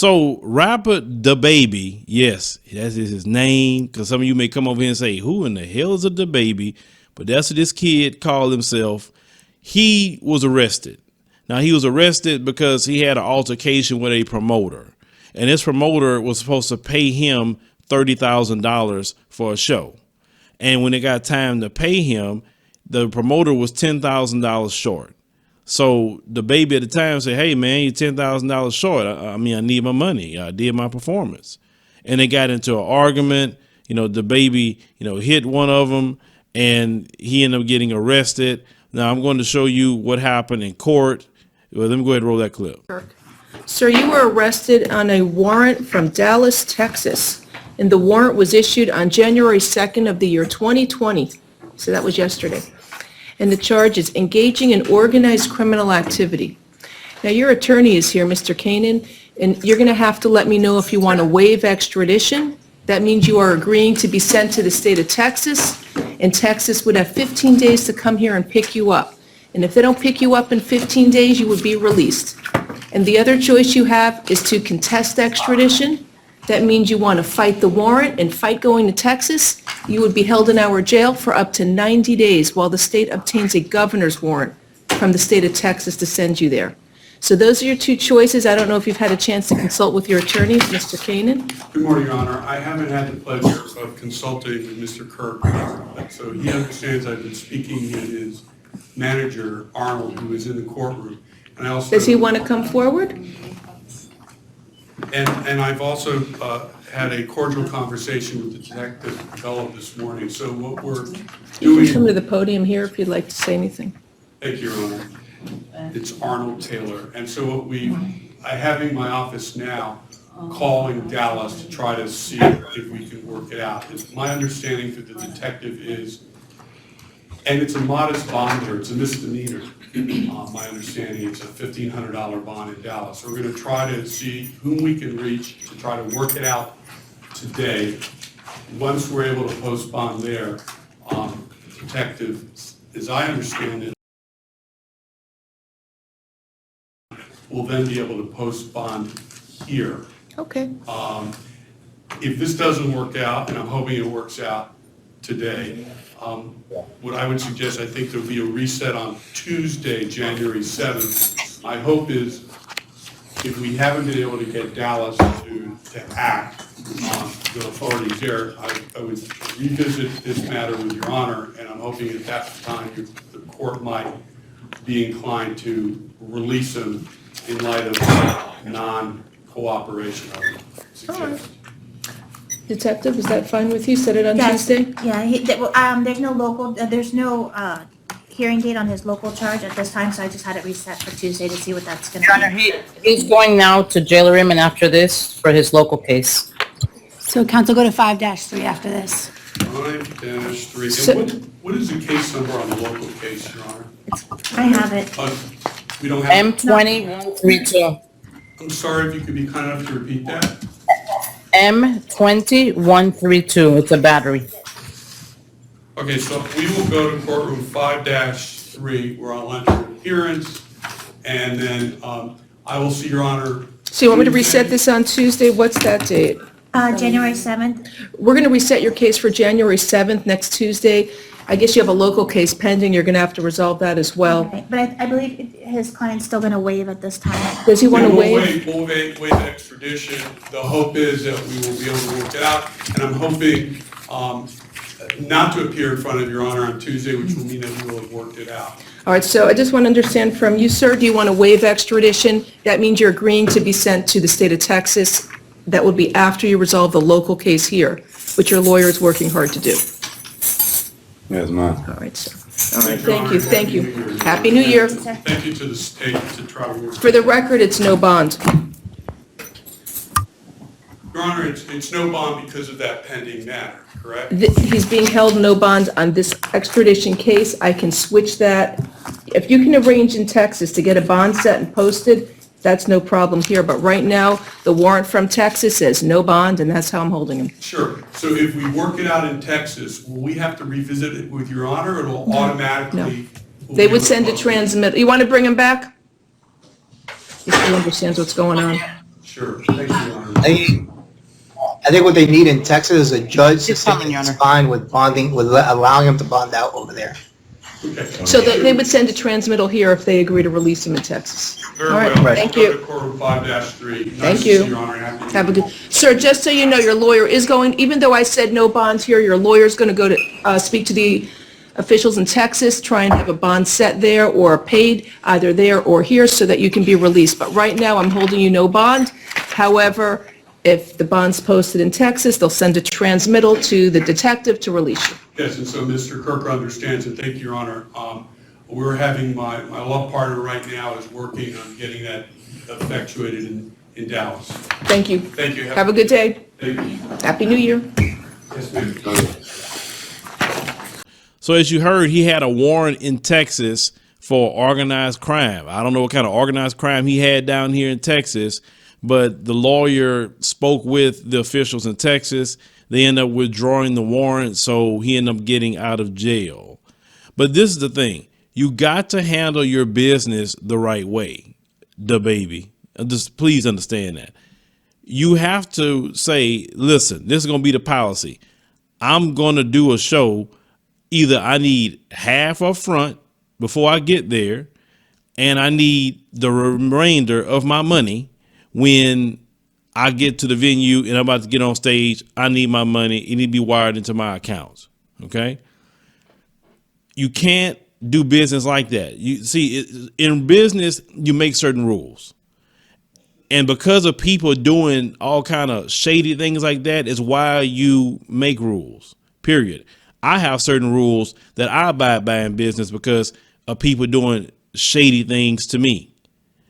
So rapper Dababy, yes, that is his name. Because some of you may come over here and say, "Who in the hell is a Dababy?" But that's what this kid called himself. He was arrested. Now he was arrested because he had an altercation with a promoter, and this promoter was supposed to pay him $30,000 for a show. And when it got time to pay him, the promoter was $10,000 short. So the baby at the time said, "Hey man, you're $10,000 short. I mean, I need my money. I did my performance." And they got into an argument. You know, the baby, hit one of them, and he ended up getting arrested. Now I'm going to show you what happened in court. Well, let me go ahead and roll that clip. Sir, you were arrested on a warrant from Dallas, Texas, and the warrant was issued on January 2nd of the year 2020. So that was yesterday. And the charge is engaging in organized criminal activity. Now, your attorney is here, Mr. Kanan, and you're going to have to let me know if you want to waive extradition. That means you are agreeing to be sent to the state of Texas, and Texas would have 15 days to come here and pick you up. And if they don't pick you up in 15 days, you would be released. And the other choice you have is to contest extradition. That means you want to fight the warrant and fight going to Texas. You would be held in our jail for up to 90 days while the state obtains a governor's warrant from the state of Texas to send you there. So those are your two choices. I don't know if you've had a chance to consult with your attorney, Mr. Kanan. Good morning, Your Honor. I haven't had the pleasure of consulting with Mr. Kirk, so he understands I've been speaking with his manager, Arnold, who is in the courtroom. And I also, Does he want to come forward? And I've also had a cordial conversation with the detective Phillip this morning. So what we're You doing. can come to the podium here if you'd like to say anything. Thank you, Your Honor. It's Arnold Taylor. And so what I have in my office now calling Dallas to try to see if we can work it out. My understanding through the detective is, and it's a modest bond here, it's a misdemeanor. My understanding, it's a $1,500 bond in Dallas. We're going to try to see whom we can reach to try to work it out today. Once we're able to post bond there, detective, as I understand it, will then be able to post bond here. Okay. If this doesn't work out, and I'm hoping it works out today, what I would suggest, I think there'll be a reset on Tuesday, January 7th. My hope is if we haven't been able to get Dallas to act, the authorities there, I would revisit this matter with Your Honor, and I'm hoping at that time the court might be inclined to release him in light of non-cooperation, I would suggest. Detective, is that fine with you? Set it on Yes. Tuesday? Yeah, there's no hearing date on his local charge at this time, so I just had it reset for Tuesday to see what that's gonna Your Honor, be. he's going now to jailer him and after this for his local case. So council, go to 5-3 after this. 5-3. So- And what is the case number on the local case, Your Honor? I have it. We don't have. M20132. I'm sorry if you could be kind enough to repeat that. M20132. It's a battery. Okay, so we will go to courtroom 5-3, where I'll enter appearance, and then I will see Your Honor. So you want me to reset this on Tuesday? What's that date? January 7th. We're going to reset your case for January 7th, next Tuesday. I guess you have a local case pending. You're going to have to resolve that as well. Right, but I believe his client's still gonna waive at this time. Does he want to waive? We'll waive extradition. The hope is that we will be able to work it out, and I'm hoping not to appear in front of Your Honor on Tuesday, which will mean that we will have worked it out. All right, so I just want to understand from you, sir, do you want to waive extradition? That means you're agreeing to be sent to the state of Texas. That will be after you resolve the local case here, which your lawyer is working hard to do. Yes, ma'am. All right, sir. All right, thank you. Happy New Year. Thank you to the state to try to work. For the record, it's no bond. Your Honor, it's no bond because of that pending matter, correct? He's being held no bond on this extradition case. I can switch that. If you can arrange in Texas to get a bond set and posted, that's no problem here. But right now, the warrant from Texas says no bond, and that's how I'm holding him. Sure. So if we work it out in Texas, will we have to revisit it with Your Honor, or it'll automatically? we'll They be would able to send a post it? transmit. You want to bring him back? If he understands what's going on. Sure. Thank you, Your Honor. I think what they need in Texas is a judge to It's say coming, Your it's Honor. fine with bonding, with allowing him to bond out over there. Okay. So they would send a transmittal here if they agree to release him in Texas. Very All right, well. thank We'll go you. to courtroom 5-3. Thank Nice to you. see Your Honor. Happy to- Have a good, sir, just so you know, your lawyer is going, even though I said no bonds here, your lawyer's going to go to speak to the officials in Texas, try and have a bond set there or paid either there or here so that you can be released. But right now, I'm holding you no bond. However, if the bond's posted in Texas, they'll send a transmittal to the detective to release you. Yes, and so Mr. Kirk understands, and thank you, Your Honor. We're having, my law partner right now is working on getting that effectuated in Dallas. Thank you. Thank you. Have a good day. Thank you. Happy New Year. Yes, ma'am. So as you heard, he had a warrant in Texas for organized crime. I don't know what kind of organized crime he had down here in Texas, but the lawyer spoke with the officials in Texas. They end up withdrawing the warrant, so he ended up getting out of jail. But this is the thing. You got to handle your business the right way, Dababy. Just please understand that. You have to say, listen, this is going to be the policy. I'm going to do a show. Either I need half up front before I get there, and I need the remainder of my money when I get to the venue and I'm about to get on stage. I need my money. It need to be wired into my accounts. Okay. You can't do business like that. You see, in business, you make certain rules. And because of people doing all kind of shady things like that is why you make rules, period. I have certain rules that I abide by in business because of people doing shady things to me.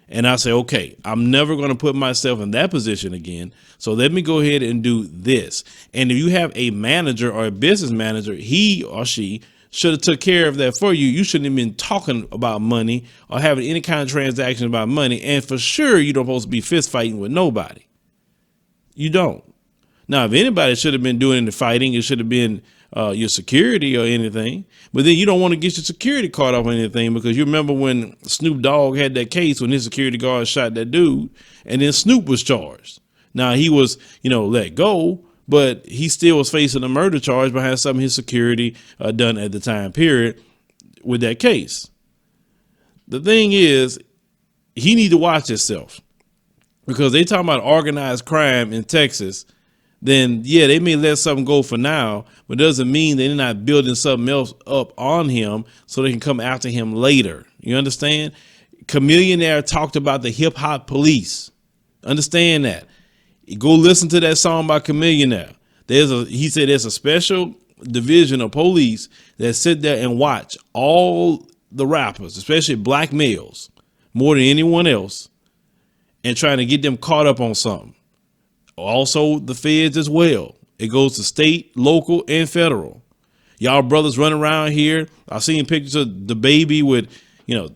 And I say, okay, I'm never going to put myself in that position again. So let me go ahead and do this. And if you have a manager or a business manager, he or she should have took care of that for you. You shouldn't have been talking about money or having any kind of transaction about money. And for sure, you don't supposed to be fist fighting with nobody. You don't. Now, if anybody should have been doing the fighting, it should have been your security or anything. But then you don't want to get your security caught up on anything because you remember when Snoop Dogg had that case when his security guard shot that dude and then Snoop was charged. Now, he was, let go, but he still was facing a murder charge behind some of his security done at the time period with that case. The thing is, he need to watch himself because they talking about organized crime in Texas. Then, yeah, they may let something go for now, but doesn't mean they're not building something else up on him so they can come after him later. You understand? Chameleonaire talked about the hip hop police. Understand that. Go listen to that song by Chameleonaire. He said there's a special division of police that sit there and watch all the rappers, especially black males, more than anyone else, and trying to get them caught up on something. Also, the feds as well. It goes to state, local, and federal. Y'all brothers running around here. I've seen pictures of Dababy with,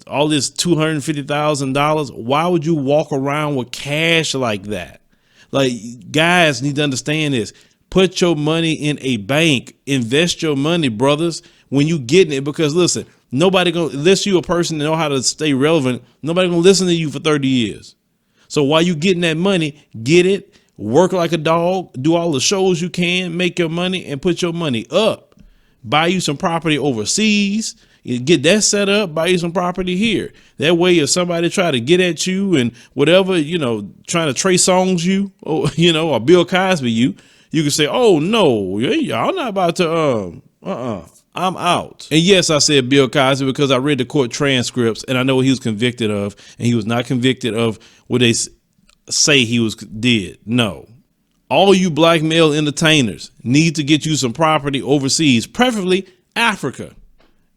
all this $250,000. Why would you walk around with cash like that? Like, guys need to understand this. Put your money in a bank. Invest your money, brothers, when you getting it. Because listen, nobody gonna, unless you a person that know how to stay relevant, nobody gonna listen to you for 30 years. So while you getting that money, get it. Work like a dog, do all the shows you can, make your money and put your money up. Buy you some property overseas, get that set up, buy you some property here. That way, if somebody try to get at you and whatever, trying to Trey Songz you, or, or Bill Cosby you can say, oh no, y'all not about to, I'm out. And yes, I said Bill Cosby because I read the court transcripts and I know what he was convicted of, and he was not convicted of what they say he did. No. All you black male entertainers need to get you some property overseas, preferably Africa.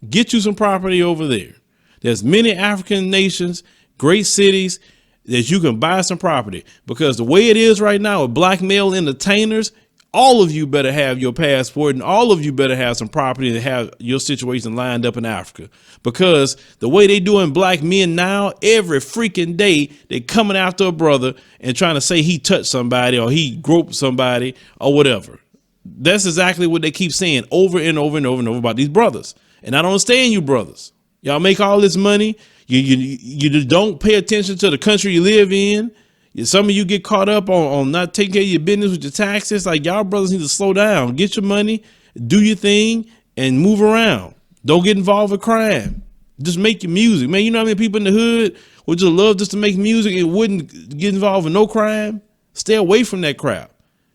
Get you some property over there. There's many African nations, great cities that you can buy some property, because the way it is right now with black male entertainers, all of you better have your passport and all of you better have some property and have your situation lined up in Africa, because the way they doing black men now, every freaking day they coming after a brother and trying to say he touched somebody or he groped somebody or whatever. That's exactly what they keep saying over and over and over and over about these brothers. And I don't understand you brothers. Y'all make all this money. You don't pay attention to the country you live in. Some of you get caught up on not taking care of your business with your taxes. Like, y'all brothers need to slow down, get your money, do your thing, and move around. Don't get involved with crime. Just make your music, man. You know how many people in the hood would just love just to make music and wouldn't get involved with no crime? Stay away from that crap,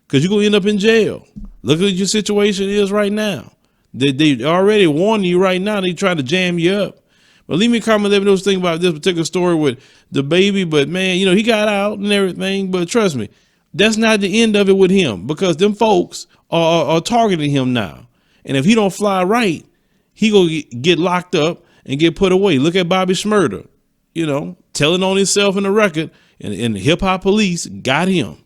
because you're gonna end up in jail. Look at what your situation is right now. They already warning you right now. They trying to jam you up. But leave me a comment, let me know what you think about this particular story with Dababy. But man, you know, he got out and everything. But trust me, that's not the end of it with him, because them folks are targeting him now. And if he don't fly right, he gonna get locked up and get put away. Look at Bobby Shmurda, you know, telling on himself in the record, and the hip hop police got him.